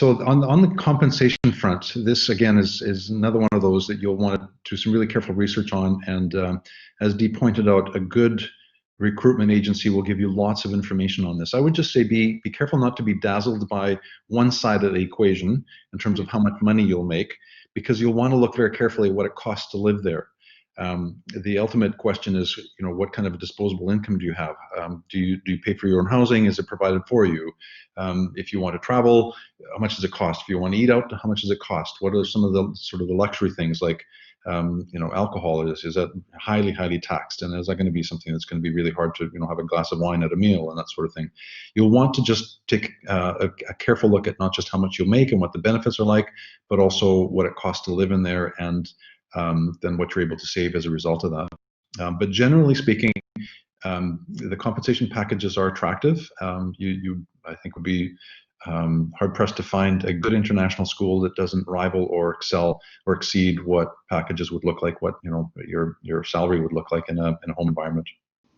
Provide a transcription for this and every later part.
So on the compensation front, this again is another one of those that you'll want to do some really careful research on. And as Dee pointed out, a good recruitment agency will give you lots of information on this. I would just say be careful not to be dazzled by one side of the equation in terms of how much money you'll make, because you'll want to look very carefully at what it costs to live there. The ultimate question is, what kind of a disposable income do you have? Do you pay for your own housing? Is it provided for you? If you want to travel, how much does it cost? If you want to eat out, how much does it cost? What are some of the sort of the luxury things like, alcohol is that highly, highly taxed? And is that going to be something that's going to be really hard to, have a glass of wine at a meal and that sort of thing? You'll want to just take a careful look at not just how much you'll make and what the benefits are like, but also what it costs to live in there, and then what you're able to save as a result of that. But generally speaking, the compensation packages are attractive. You I think would be hard pressed to find a good international school that doesn't rival or excel or exceed what packages would look like, what your salary would look like in a home environment.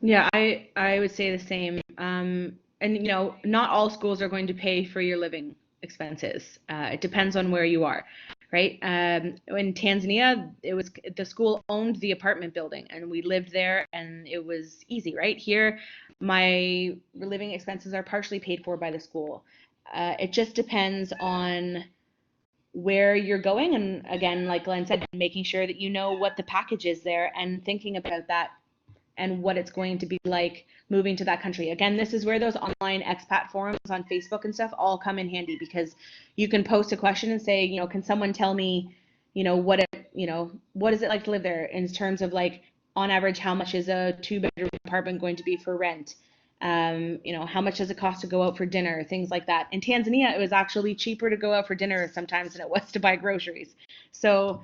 Yeah, I would say the same. And not all schools are going to pay for your living expenses. It depends on where you are, right? In Tanzania, it was the school owned the apartment building, and we lived there, and it was easy, right? Here, my living expenses are partially paid for by the school. It just depends on where you're going, and again, like Glenn said, making sure that you know what the package is there and thinking about that and what it's going to be like moving to that country. Again, this is where those online expat forums on Facebook and stuff all come in handy, because you can post a question and say, can someone tell me, what is it like to live there in terms of, like, on average, how much is a 2-bedroom apartment going to be for rent? How much does it cost to go out for dinner? Things like that. In Tanzania, it was actually cheaper to go out for dinner sometimes than it was to buy groceries. So,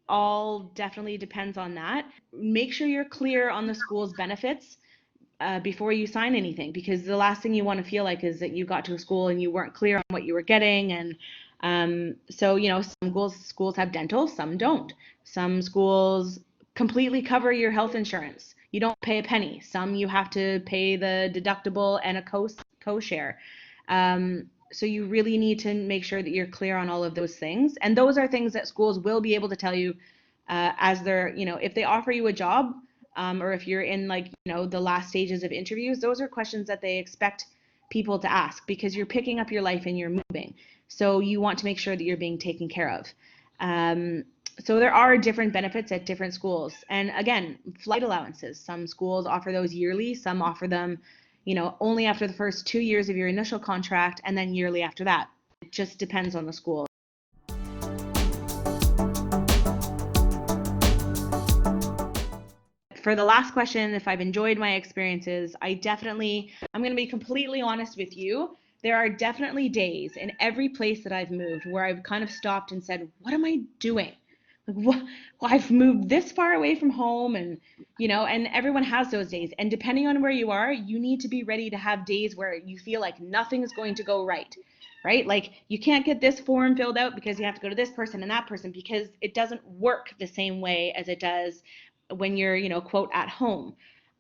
all definitely depends on that. Make sure you're clear on the school's benefits before you sign anything, because the last thing you want to feel like is that you got to a school and you weren't clear on what you were getting. And so, some schools have dental, some don't. Some schools completely cover your health insurance. You don't pay a penny. Some you have to pay the deductible and a co-share. So you really need to make sure that you're clear on all of those things. And those are things that schools will be able to tell you as they're, if they offer you a job, or if you're in, like, the last stages of interviews, those are questions that they expect people to ask, because you're picking up your life and you're moving. So you want to make sure that you're being taken care of. So there are different benefits at different schools. And again, flight allowances. Some schools offer those yearly, some offer them only after the first 2 years of your initial contract, and then yearly after that. It just depends on the school. For the last question, if I've enjoyed my experiences, I'm going to be completely honest with you. There are definitely days in every place that I've moved where I've kind of stopped and said, what am I doing? Like, what? Well, I've moved this far away from home, and and everyone has those days. And depending on where you are, you need to be ready to have days where you feel like nothing's going to go right, right? Like, you can't get this form filled out because you have to go to this person and that person, because it doesn't work the same way as it does when you're, quote, at home.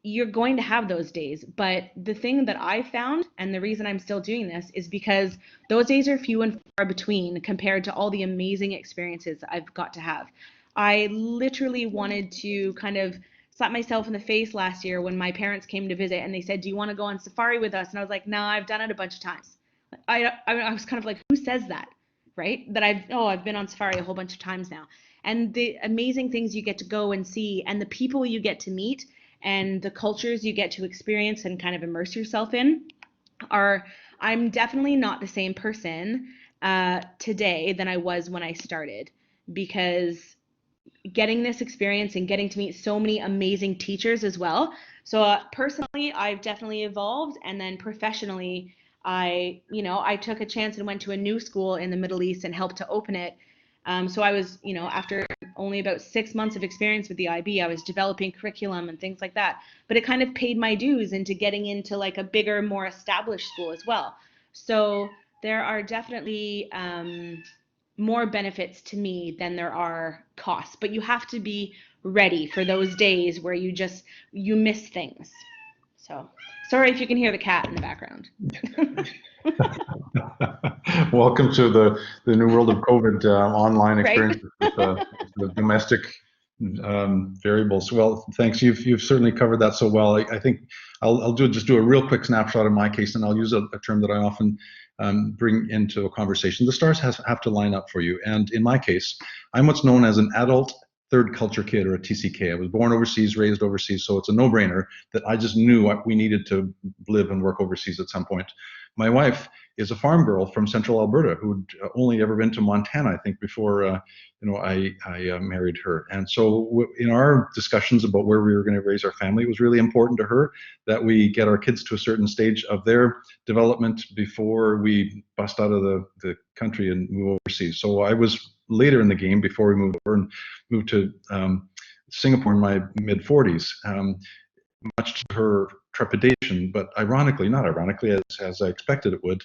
You're going to have those days. But the thing that I found, and the reason I'm still doing this, is because those days are few and far between compared to all the amazing experiences I've got to have. I literally wanted to kind of slap myself in the face last year when my parents came to visit and they said, do you want to go on safari with us? And I was like, no, I've done it a bunch of times. I was kind of like, who says that? Right? That I've been on safari a whole bunch of times now. And the amazing things you get to go and see, and the people you get to meet, and the cultures you get to experience and kind of immerse yourself in I'm definitely not the same person today than I was when I started, because getting this experience and getting to meet so many amazing teachers as well. So personally, I've definitely evolved, and then professionally, I took a chance and went to a new school in the Middle East and helped to open it. So I was, after only about 6 months of experience with the IB, I was developing curriculum and things like that. But it kind of paid my dues into getting into, like, a bigger, more established school as well. So there are definitely more benefits to me than there are costs. But you have to be ready for those days where you miss things. So sorry if you can hear the cat in the background. Welcome to the new world of COVID online experience Right. with the domestic variables. Well, thanks. You've certainly covered that so well. I think I'll just do a real quick snapshot in my case, and I'll use a term that I often bring into a conversation. The stars have to line up for you. And in my case, I'm what's known as an adult third culture kid, or a TCK. I was born overseas, raised overseas, so it's a no-brainer that I just knew we needed to live and work overseas at some point. My wife is a farm girl from central Alberta who'd only ever been to Montana, I think, before I married her. And so in our discussions about where we were going to raise our family, it was really important to her that we get our kids to a certain stage of their development before we bust out of the country and move overseas. So I was later in the game before we moved over and moved to Singapore in my mid 40s. Much to her trepidation, but ironically, not ironically, as I expected it would,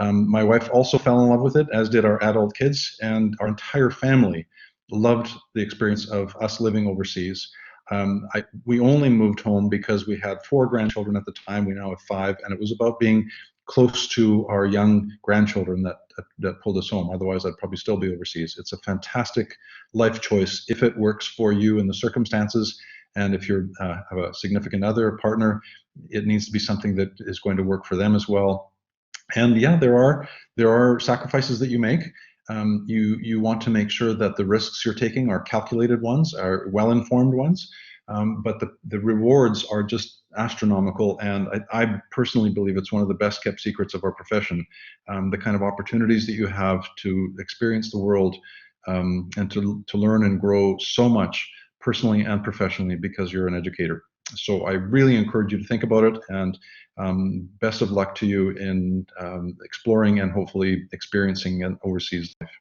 my wife also fell in love with it, as did our adult kids, and our entire family loved the experience of us living overseas. We only moved home because we had 4 grandchildren at the time. We now have 5, and it was about being close to our young grandchildren that pulled us home. Otherwise, I'd probably still be overseas. It's a fantastic life choice if it works for you in the circumstances. And if you have a significant other, a partner, it needs to be something that is going to work for them as well. And yeah, there are sacrifices that you make. You want to make sure that the risks you're taking are calculated ones, are well-informed ones. But the rewards are just astronomical, and I personally believe it's one of the best kept secrets of our profession. The kind of opportunities that you have to experience the world and to learn and grow so much personally and professionally because you're an educator. So I really encourage you to think about it, and best of luck to you in exploring and hopefully experiencing an overseas life.